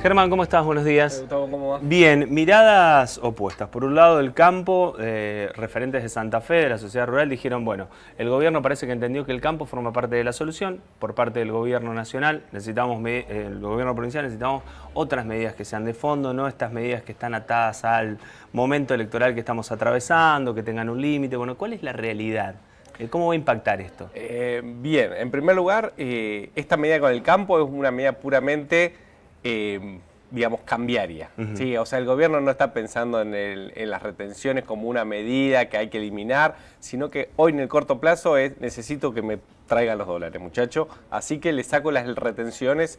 Germán, ¿cómo estás? Buenos días. Gustavo, ¿cómo va? Bien, miradas opuestas. Por un lado, el campo, referentes de Santa Fe, de la sociedad rural, dijeron, bueno, el gobierno parece que entendió que el campo forma parte de la solución. Por parte del gobierno nacional, el gobierno provincial, necesitamos otras medidas que sean de fondo, no estas medidas que están atadas al momento electoral que estamos atravesando, que tengan un límite. Bueno, ¿cuál es la realidad? ¿Cómo va a impactar esto? Bien, en primer lugar, esta medida con el campo es una medida puramente, digamos, cambiaria. ¿Sí? O sea, el gobierno no está pensando en las retenciones como una medida que hay que eliminar, sino que hoy en el corto plazo necesito que me traigan los dólares, muchachos. Así que le saco las retenciones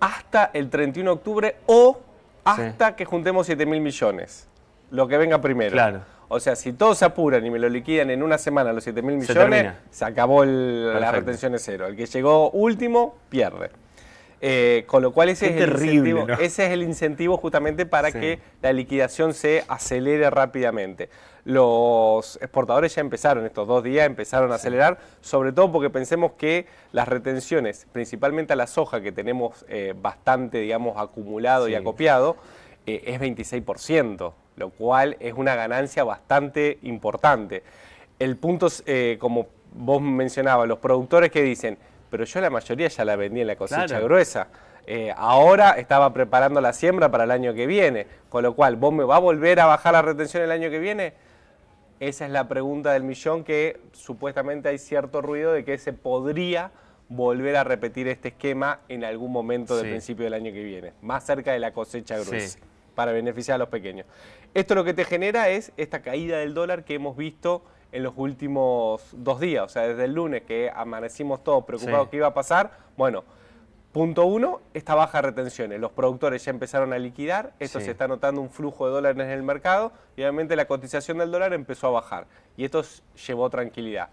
hasta el 31 de octubre o hasta que juntemos 7.000 millones. Lo que venga primero. Claro. O sea, si todos se apuran y me lo liquidan en una semana los 7.000 millones, se acabó la retención de cero. El que llegó último, pierde. Con lo cual ese es el incentivo, ¿no? Ese es el incentivo justamente para que la liquidación se acelere rápidamente. Los exportadores ya empezaron, estos 2 días empezaron a acelerar, sobre todo porque pensemos que las retenciones, principalmente a la soja, que tenemos bastante, digamos, acumulado y acopiado, es 26%. Lo cual es una ganancia bastante importante. El punto es, como vos mencionabas, los productores que dicen, pero yo la mayoría ya la vendí en la cosecha gruesa, ahora estaba preparando la siembra para el año que viene, con lo cual, ¿vos me va a volver a bajar la retención el año que viene? Esa es la pregunta del millón, que supuestamente hay cierto ruido de que se podría volver a repetir este esquema en algún momento del principio del año que viene, más cerca de la cosecha gruesa. Para beneficiar a los pequeños. Esto lo que te genera es esta caída del dólar que hemos visto en los últimos 2 días, o sea, desde el lunes que amanecimos todos preocupados qué iba a pasar. Bueno, punto 1, esta baja de retenciones. Los productores ya empezaron a liquidar, esto se está notando un flujo de dólares en el mercado y obviamente la cotización del dólar empezó a bajar y esto llevó tranquilidad.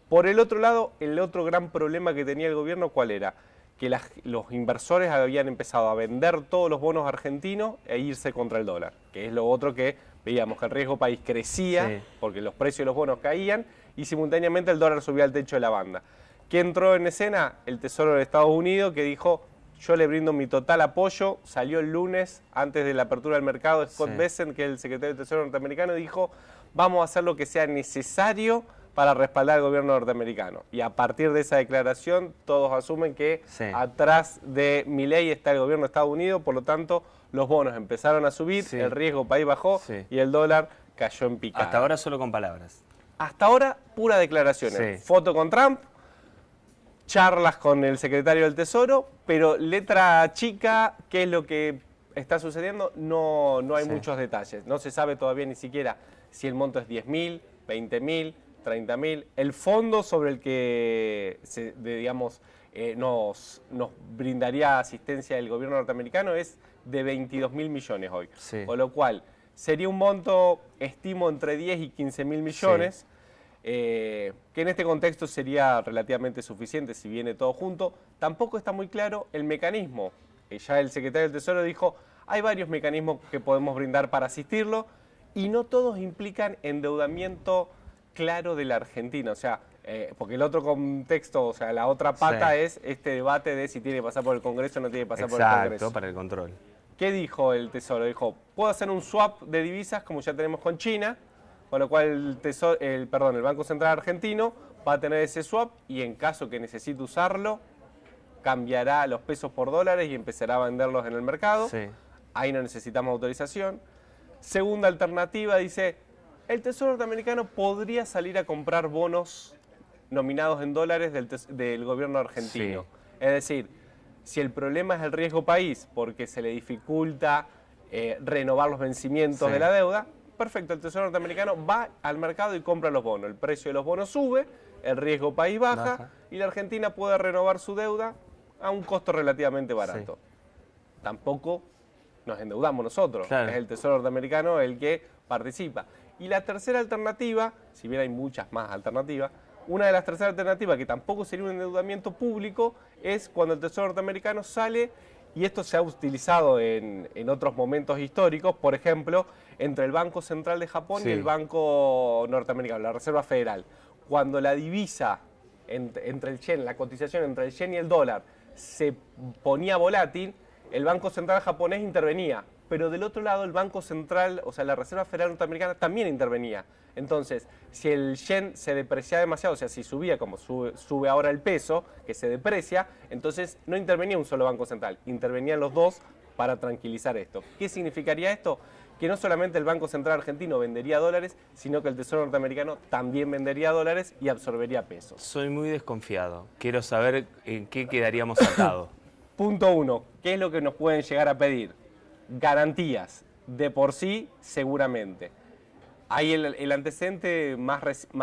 Por el otro lado, el otro gran problema que tenía el gobierno, ¿cuál era? Que los inversores habían empezado a vender todos los bonos argentinos e irse contra el dólar, que es lo otro que veíamos, que el riesgo país crecía porque los precios de los bonos caían y simultáneamente el dólar subía al techo de la banda. ¿Qué entró en escena? El Tesoro de Estados Unidos, que dijo, yo le brindo mi total apoyo. Salió el lunes, antes de la apertura del mercado, Scott Bessent, que es el secretario del Tesoro norteamericano, dijo, vamos a hacer lo que sea necesario para respaldar al gobierno norteamericano. Y a partir de esa declaración, todos asumen que atrás de Milei está el gobierno de Estados Unidos, por lo tanto, los bonos empezaron a subir, el riesgo país bajó y el dólar cayó en picada. Hasta ahora solo con palabras. Hasta ahora, puras declaraciones. Foto con Trump, charlas con el secretario del Tesoro, pero letra chica, ¿qué es lo que está sucediendo? No hay muchos detalles. No se sabe todavía ni siquiera si el monto es 10.000, 20.000, 30.000. El fondo sobre el que nos brindaría asistencia el gobierno norteamericano es de 22.000 millones hoy. Con lo cual, sería un monto, estimo, entre 10 y 15.000 millones, que en este contexto sería relativamente suficiente si viene todo junto. Tampoco está muy claro el mecanismo. Ya el secretario del Tesoro dijo, hay varios mecanismos que podemos brindar para asistirlo y no todos implican endeudamiento claro de la Argentina, o sea, porque el otro contexto, o sea, la otra pata es este debate de si tiene que pasar por el Congreso o no tiene que pasar por el Congreso. Exacto, para el control. ¿Qué dijo el Tesoro? Dijo, puedo hacer un swap de divisas como ya tenemos con China, con lo cual el Banco Central Argentino va a tener ese swap y en caso que necesite usarlo, cambiará los pesos por dólares y empezará a venderlos en el mercado. Ahí no necesitamos autorización. Segunda alternativa, dice, el Tesoro norteamericano podría salir a comprar bonos nominados en dólares del gobierno argentino. Es decir, si el problema es el riesgo país porque se le dificulta renovar los vencimientos de la deuda, perfecto, el Tesoro norteamericano va al mercado y compra los bonos. El precio de los bonos sube, el riesgo país baja y la Argentina puede renovar su deuda a un costo relativamente barato. Tampoco nos endeudamos nosotros, es el Tesoro norteamericano el que participa. Y la tercera alternativa, si bien hay muchas más alternativas, una de las terceras alternativas que tampoco sería un endeudamiento público es cuando el Tesoro norteamericano sale, y esto se ha utilizado en otros momentos históricos, por ejemplo, entre el Banco Central de Japón y el Banco Norteamericano, la Reserva Federal. Cuando la divisa entre el yen, la cotización entre el yen y el dólar se ponía volátil, el Banco Central japonés intervenía, pero del otro lado el Banco Central, o sea, la Reserva Federal Norteamericana también intervenía. Entonces, si el yen se deprecia demasiado, o sea, si subía como sube ahora el peso, que se deprecia, entonces no intervenía un solo Banco Central, intervenían los dos para tranquilizar esto. ¿Qué significaría esto? Que no solamente el Banco Central argentino vendería dólares, sino que el Tesoro norteamericano también vendería dólares y absorbería pesos. Soy muy desconfiado. Quiero saber en qué quedaríamos atados. Punto 1. ¿Qué es lo que nos pueden llegar a pedir? Garantías. De por sí, seguramente. Hay el antecedente más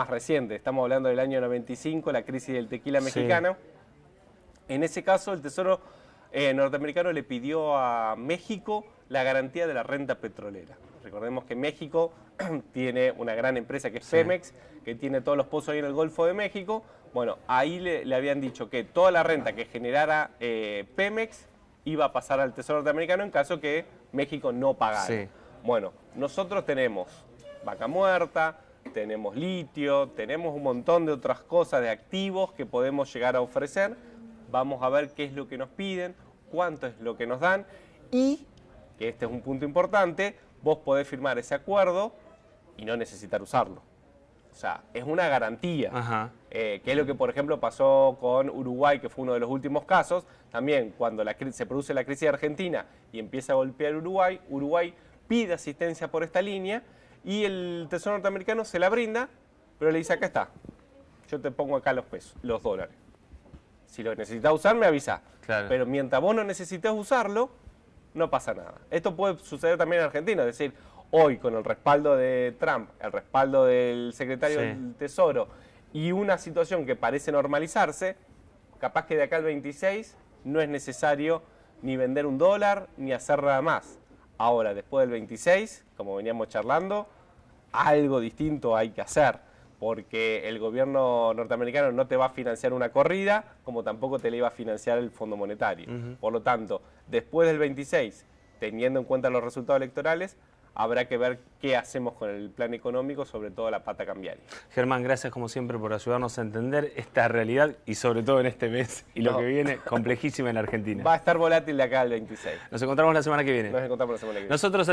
reciente. Estamos hablando del año 95, la crisis del tequila mexicano. Sí. En ese caso, el Tesoro norteamericano le pidió a México la garantía de la renta petrolera. Recordemos que México tiene una gran empresa que es Pemex, que tiene todos los pozos ahí en el Golfo de México. Bueno, ahí le habían dicho que toda la renta que generara Pemex iba a pasar al Tesoro norteamericano en caso que México no pagara. Sí. Bueno, nosotros tenemos vaca muerta, tenemos litio, tenemos un montón de otras cosas, de activos que podemos llegar a ofrecer. Vamos a ver qué es lo que nos piden, cuánto es lo que nos dan y, que este es un punto importante, vos podés firmar ese acuerdo y no necesitar usarlo. O sea, es una garantía, que es lo que, por ejemplo, pasó con Uruguay, que fue uno de los últimos casos. También, cuando se produce la crisis de Argentina y empieza a golpear Uruguay, Uruguay pide asistencia por esta línea y el Tesoro norteamericano se la brinda, pero le dice, acá está, yo te pongo acá los pesos, los dólares. Si lo necesitas usar, me avisás. Claro. Pero mientras vos no necesites usarlo, no pasa nada. Esto puede suceder también en Argentina, es decir, hoy con el respaldo de Trump, el respaldo del secretario del Tesoro y una situación que parece normalizarse, capaz que de acá al 26 no es necesario ni vender un dólar ni hacer nada más. Ahora, después del 26, como veníamos charlando, algo distinto hay que hacer, porque el gobierno norteamericano no te va a financiar una corrida, como tampoco te le iba a financiar el Fondo Monetario. Por lo tanto, después del 26, teniendo en cuenta los resultados electorales, habrá que ver qué hacemos con el plan económico, sobre todo la pata cambiaria. Germán, gracias como siempre por ayudarnos a entender esta realidad y sobre todo en este mes y lo que viene, complejísima en Argentina. Va a estar volátil de acá al 26. Nos encontramos la semana que viene. Nos encontramos la semana que viene. Nosotros